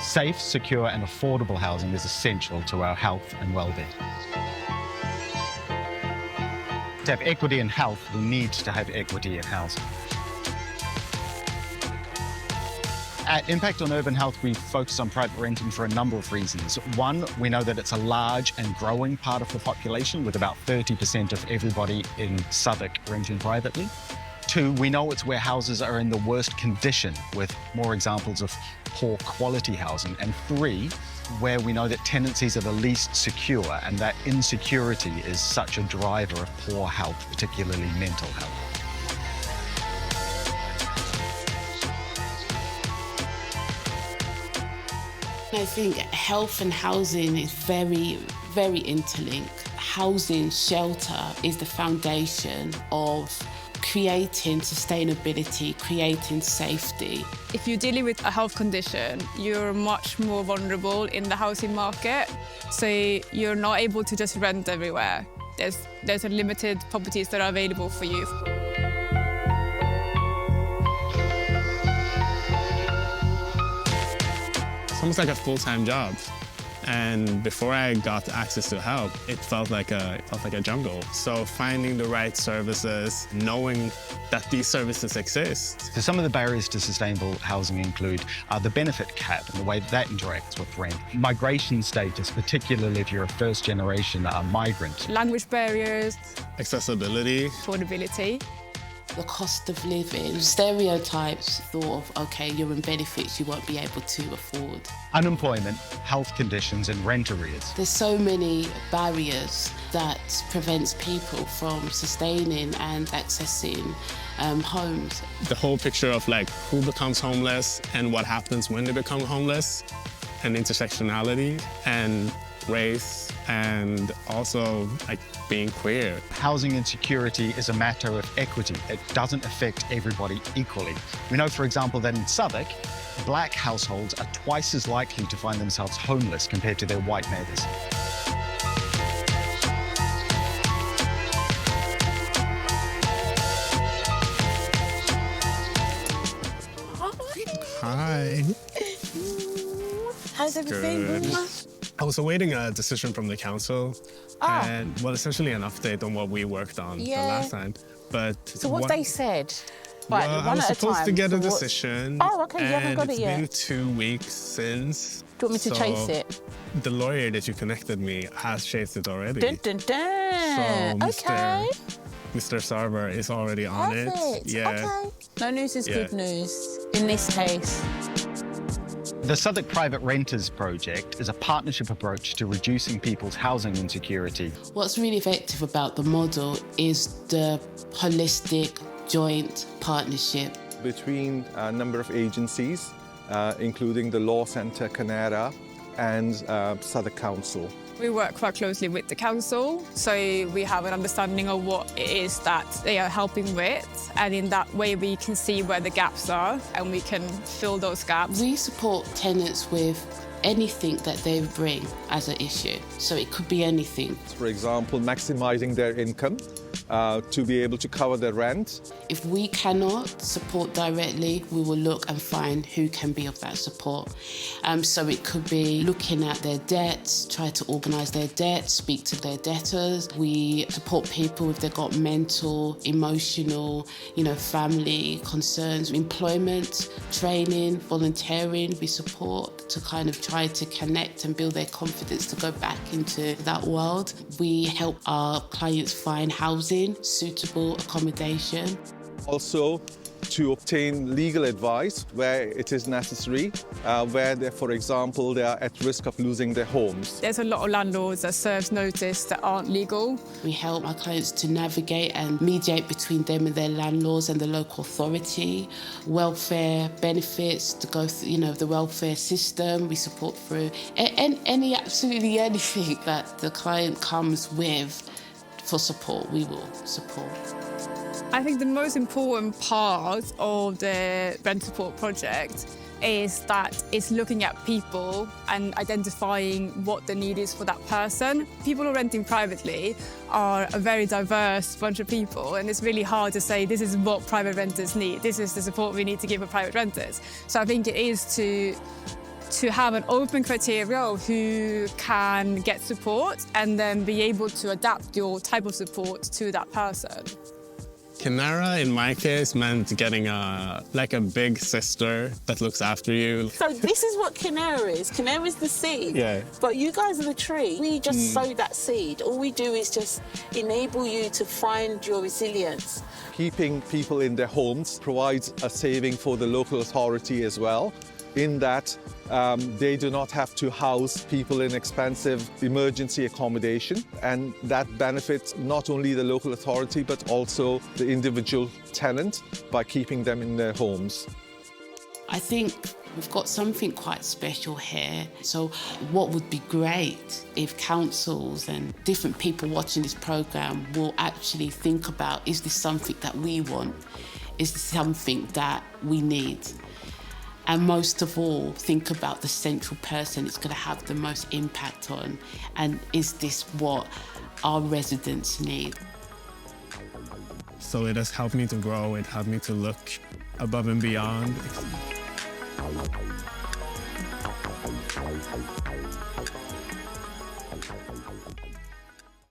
Safe, secure and affordable housing is essential to our health and well-being. To have equity in health, we need to have equity in housing. At Impact on Urban Health, we focus on private renting for a number of reasons. One, we know that it's a large and growing part of the population, with about 30% of everybody in Southwark renting privately. Two, we know it's where houses are in the worst condition, with more examples of poor quality housing. And three, where we know that tenancies are the least secure, and that insecurity is such a driver of poor health, particularly mental health. I think health and housing is very, very interlinked. Housing, shelter is the foundation of creating sustainability, creating safety. If you're dealing with a health condition, you're much more vulnerable in the housing market. So you're not able to just rent everywhere. There's a limited properties that are available for you. It's almost like a full-time job. And before I got access to help, it felt like a jungle. So finding the right services, knowing that these services exist. So some of the barriers to sustainable housing include the benefit cap and the way that interacts with rent, migration status, particularly if you're a first-generation migrant. Language barriers. Accessibility. Affordability. The cost of living, stereotypes, thought of, OK, you're in benefits you won't be able to afford. Unemployment, health conditions and rent arrears. There's so many barriers that prevents people from sustaining and accessing homes. The whole picture of like who becomes homeless and what happens when they become homeless, and intersectionality and race, and also like being queer. Housing insecurity is a matter of equity. It doesn't affect everybody equally. We know, for example, that in Southwark, black households are twice as likely to find themselves homeless compared to their white neighbours. Hi. How's everything? Good. I was awaiting a decision from the council, and well, essentially an update on what we worked on the last time. But so what they said? Right, well, one I was at a supposed time. to get a So decision. Oh, okay, you haven't got it yet. It's been 2 weeks since. Do you want me to chase it? The lawyer that you connected me has chased it already. Dun, dun, dun. So Okay. Mr. Sarver is already on Perfect. it. Yeah. Okay. No news is good news in this case. The Southwark Private Renters Project is a partnership approach to reducing people's housing insecurity. What's really effective about the model is the holistic, joint partnership between a number of agencies, including the Law Centre, Kineara, and Southwark Council. We work quite closely with the council, so we have an understanding of what it is that they are helping with, and in that way we can see where the gaps are and we can fill those gaps. We support tenants with anything that they bring as an issue, so it could be anything. For example, maximising their income to be able to cover their rent. If we cannot support directly, we will look and find who can be of that support. So it could be looking at their debts, try to organise their debts, speak to their debtors. We support people if they've got mental, emotional, family concerns, employment, training, volunteering. We support to kind of try to connect and build their confidence to go back into that world. We help our clients find housing, suitable accommodation. Also, to obtain legal advice where it is necessary, where, for example, they are at risk of losing their homes. There's a lot of landlords that serves notice that aren't legal. We help our clients to navigate and mediate between them and their landlords and the local authority. Welfare benefits, to go through, the welfare system, we support through absolutely anything that the client comes with for support, we will support. I think the most important part of the rent support project is that it's looking at people and identifying what the need is for that person. People who are renting privately are a very diverse bunch of people, and it's really hard to say this is what private renters need, this is the support we need to give for private renters. So I think it is to to have an open criteria of who can get support and then be able to adapt your type of support to that person. Kineara, in my case, meant getting like a big sister that looks after you. So this is what Kineara is. Kineara is the seed. Yeah. But you guys are the tree. We just sow that seed. All we do is just enable you to find your resilience. Keeping people in their homes provides a saving for the local authority as well, in that they do not have to house people in expensive emergency accommodation, and that benefits not only the local authority but also the individual tenant by keeping them in their homes. I think we've got something quite special here. So what would be great if councils and different people watching this programme will actually think about, is this something that we want? Is this something that we need? And most of all, think about the central person it's going to have the most impact on. And is this what our residents need? So it has helped me to grow. It helped me to look above and beyond.